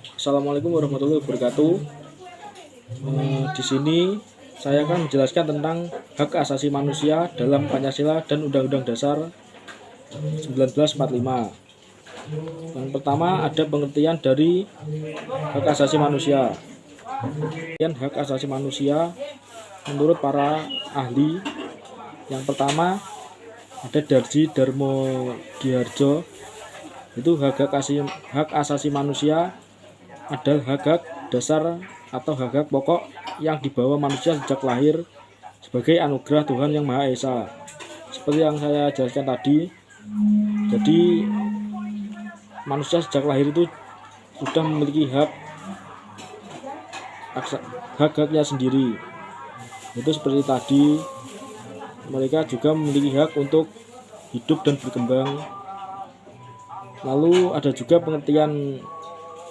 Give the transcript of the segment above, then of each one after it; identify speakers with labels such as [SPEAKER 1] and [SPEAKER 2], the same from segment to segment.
[SPEAKER 1] Assalamualaikum warahmatullahi wabarakatuh. Di sini saya akan menjelaskan tentang hak asasi manusia dalam Pancasila dan Undang-Undang Dasar 1945. Yang pertama ada pengertian dari hak asasi manusia. Hak asasi manusia menurut para ahli, yang pertama ada Darji Darmo Diharjo. Itu hak asasi manusia adalah hak-hak dasar atau hak-hak pokok yang dibawa manusia sejak lahir sebagai anugerah Tuhan Yang Maha Esa. Seperti yang saya jelaskan tadi, jadi manusia sejak lahir itu sudah memiliki hak-haknya sendiri. Itu seperti tadi, mereka juga memiliki hak untuk hidup dan berkembang. Lalu ada juga pengertian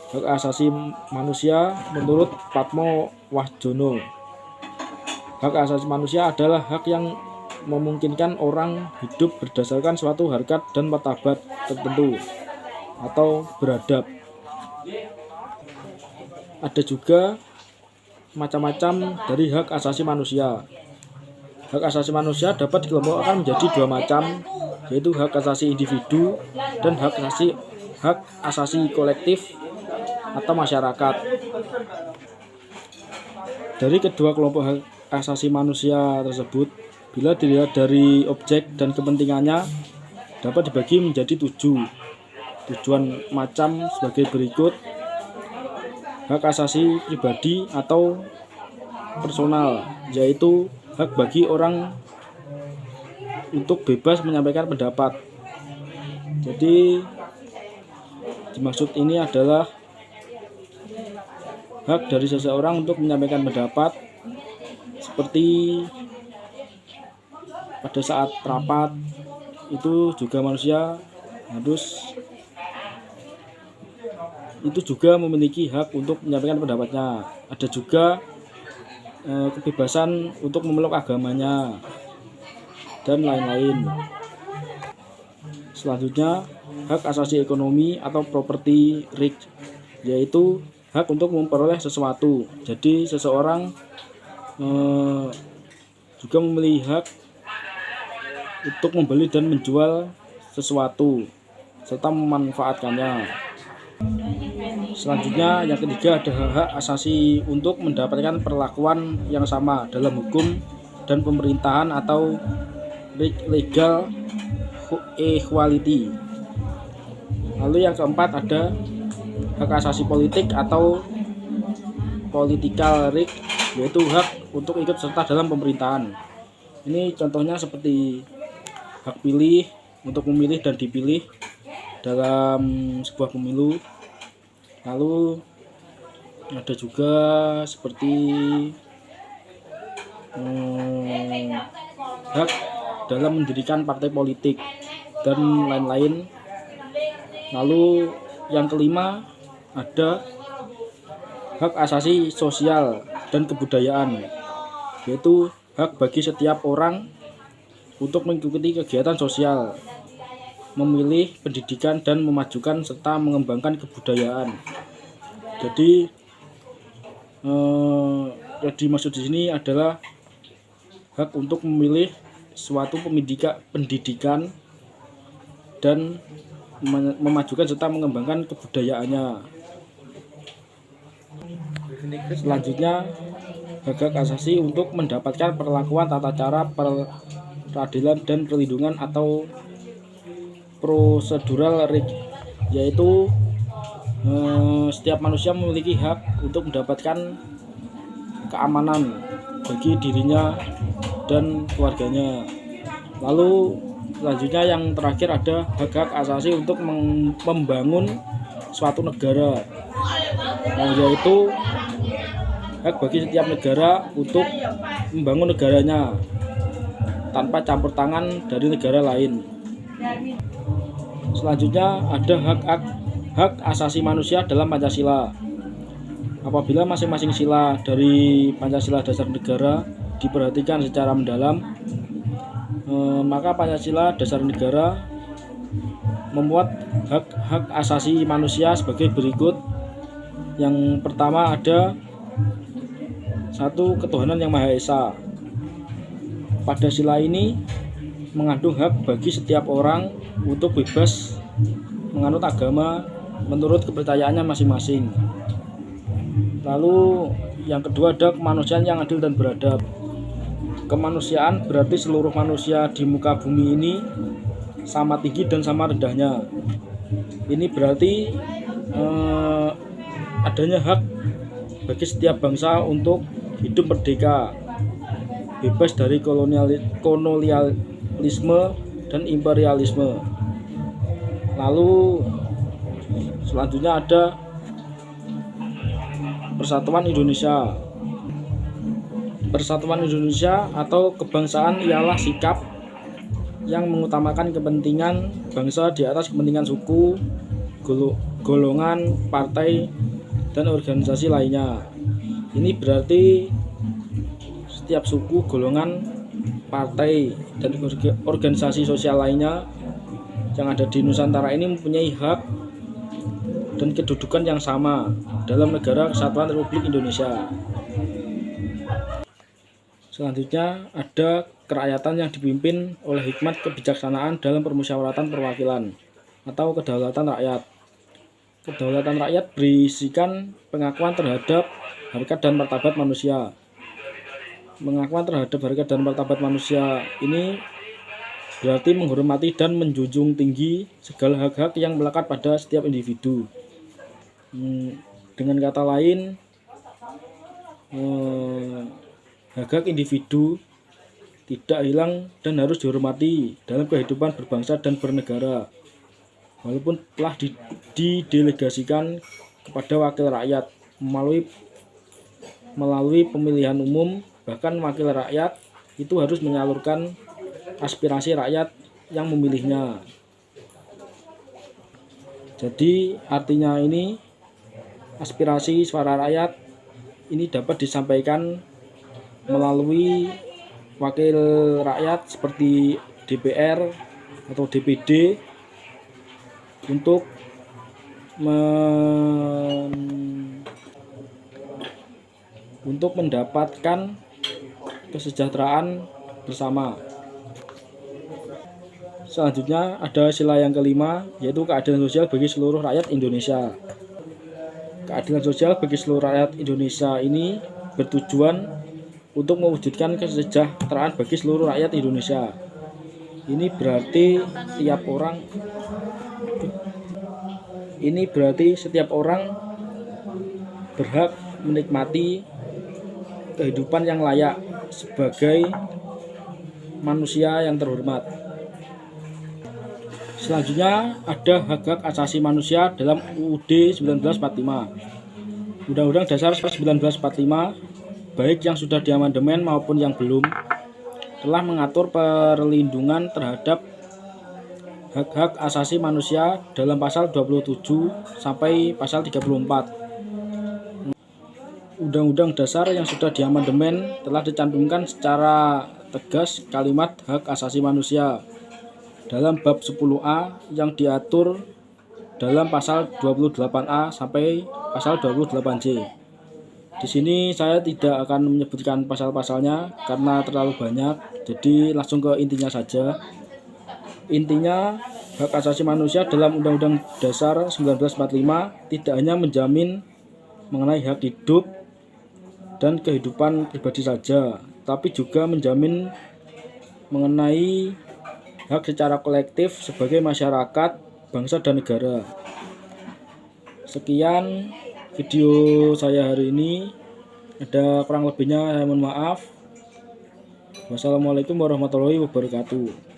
[SPEAKER 1] hak asasi manusia menurut Patmo Wahjono. Hak asasi manusia adalah hak yang memungkinkan orang hidup berdasarkan suatu harkat dan martabat tertentu atau beradab. Ada juga macam-macam dari hak asasi manusia. Hak asasi manusia dapat dikelompokkan menjadi dua macam, yaitu hak asasi individu dan hak asasi kolektif atau masyarakat. Dari kedua kelompok hak asasi manusia tersebut, bila dilihat dari objek dan kepentingannya, dapat dibagi menjadi 7 tujuan macam sebagai berikut. Hak asasi pribadi atau personal, yaitu hak bagi orang untuk bebas menyampaikan pendapat. Jadi dimaksud ini adalah hak dari seseorang untuk menyampaikan pendapat, seperti pada saat rapat itu juga manusia juga memiliki hak untuk menyampaikan pendapatnya. Ada juga kebebasan untuk memeluk agamanya dan lain-lain. Selanjutnya hak asasi ekonomi atau property right, yaitu hak untuk memperoleh sesuatu. Jadi seseorang juga memiliki hak untuk membeli dan menjual sesuatu serta memanfaatkannya. Selanjutnya yang ketiga ada hak asasi untuk mendapatkan perlakuan yang sama dalam hukum dan pemerintahan atau legal equality. Lalu yang keempat ada hak asasi politik atau political right, yaitu hak untuk ikut serta dalam pemerintahan. Ini contohnya seperti hak pilih, untuk memilih dan dipilih dalam sebuah pemilu. Lalu ada juga seperti hak dalam mendirikan partai politik dan lain-lain. Lalu yang kelima ada hak asasi sosial dan kebudayaan, yaitu hak bagi setiap orang untuk mengikuti kegiatan sosial, memilih pendidikan dan memajukan serta mengembangkan kebudayaan. Jadi yang dimaksud di sini adalah hak untuk memilih suatu pendidikan dan memajukan serta mengembangkan kebudayaannya. Selanjutnya hak asasi untuk mendapatkan perlakuan tata cara peradilan dan perlindungan atau prosedural right, yaitu setiap manusia memiliki hak untuk mendapatkan keamanan bagi dirinya dan keluarganya. Lalu selanjutnya yang terakhir ada hak asasi untuk membangun suatu negara, yaitu hak bagi setiap negara untuk membangun negaranya tanpa campur tangan dari negara lain. Selanjutnya ada hak asasi manusia dalam Pancasila. Apabila masing-masing sila dari Pancasila Dasar Negara diperhatikan secara mendalam, maka Pancasila Dasar Negara memuat hak-hak asasi manusia sebagai berikut. Yang pertama ada satu ketuhanan yang Maha Esa. Pada sila ini mengandung hak bagi setiap orang untuk bebas menganut agama menurut kepercayaannya masing-masing. Lalu yang kedua ada kemanusiaan yang adil dan beradab. Kemanusiaan berarti seluruh manusia di muka bumi ini sama tinggi dan sama rendahnya. Ini berarti adanya hak bagi setiap bangsa untuk hidup merdeka, bebas dari kolonialisme dan imperialisme. Lalu selanjutnya ada Persatuan Indonesia. Persatuan Indonesia atau kebangsaan ialah sikap yang mengutamakan kepentingan bangsa di atas kepentingan suku, golongan, partai, dan organisasi lainnya. Ini berarti setiap suku, golongan, partai, dan organisasi sosial lainnya yang ada di Nusantara ini mempunyai hak dan kedudukan yang sama dalam Negara Kesatuan Republik Indonesia. Selanjutnya ada kerakyatan yang dipimpin oleh hikmat kebijaksanaan dalam permusyawaratan perwakilan atau kedaulatan rakyat. Kedaulatan rakyat berisikan pengakuan terhadap harkat dan martabat manusia. Pengakuan terhadap harkat dan martabat manusia ini berarti menghormati dan menjunjung tinggi segala hak-hak yang melekat pada setiap individu. Dengan kata lain, hak-hak individu tidak hilang dan harus dihormati dalam kehidupan berbangsa dan bernegara, walaupun telah didelegasikan kepada wakil rakyat melalui pemilihan umum. Bahkan wakil rakyat itu harus menyalurkan aspirasi rakyat yang memilihnya. Jadi artinya ini aspirasi suara rakyat ini dapat disampaikan melalui wakil rakyat seperti DPR atau DPD untuk mendapatkan kesejahteraan bersama. Selanjutnya ada sila yang kelima, yaitu keadilan sosial bagi seluruh rakyat Indonesia. Keadilan sosial bagi seluruh rakyat Indonesia ini bertujuan untuk mewujudkan kesejahteraan bagi seluruh rakyat Indonesia. Ini berarti setiap orang berhak menikmati kehidupan yang layak sebagai manusia yang terhormat. Selanjutnya ada hak-hak asasi manusia dalam UUD 1945. Undang-Undang Dasar 1945, baik yang sudah diamandemen maupun yang belum, telah mengatur perlindungan terhadap hak-hak asasi manusia dalam pasal 27 sampai pasal 34. Undang-Undang Dasar yang sudah diamandemen telah dicantumkan secara tegas kalimat hak asasi manusia dalam bab 10A yang diatur dalam pasal 28A sampai pasal 28J. Di sini saya tidak akan menyebutkan pasal-pasalnya karena terlalu banyak, jadi langsung ke intinya saja. Intinya, hak asasi manusia dalam Undang-Undang Dasar 1945 tidak hanya menjamin mengenai hak hidup dan kehidupan pribadi saja, tapi juga menjamin mengenai hak secara kolektif sebagai masyarakat, bangsa, dan negara. Sekian video saya hari ini. Ada kurang lebihnya saya mohon maaf. Wassalamualaikum warahmatullahi wabarakatuh.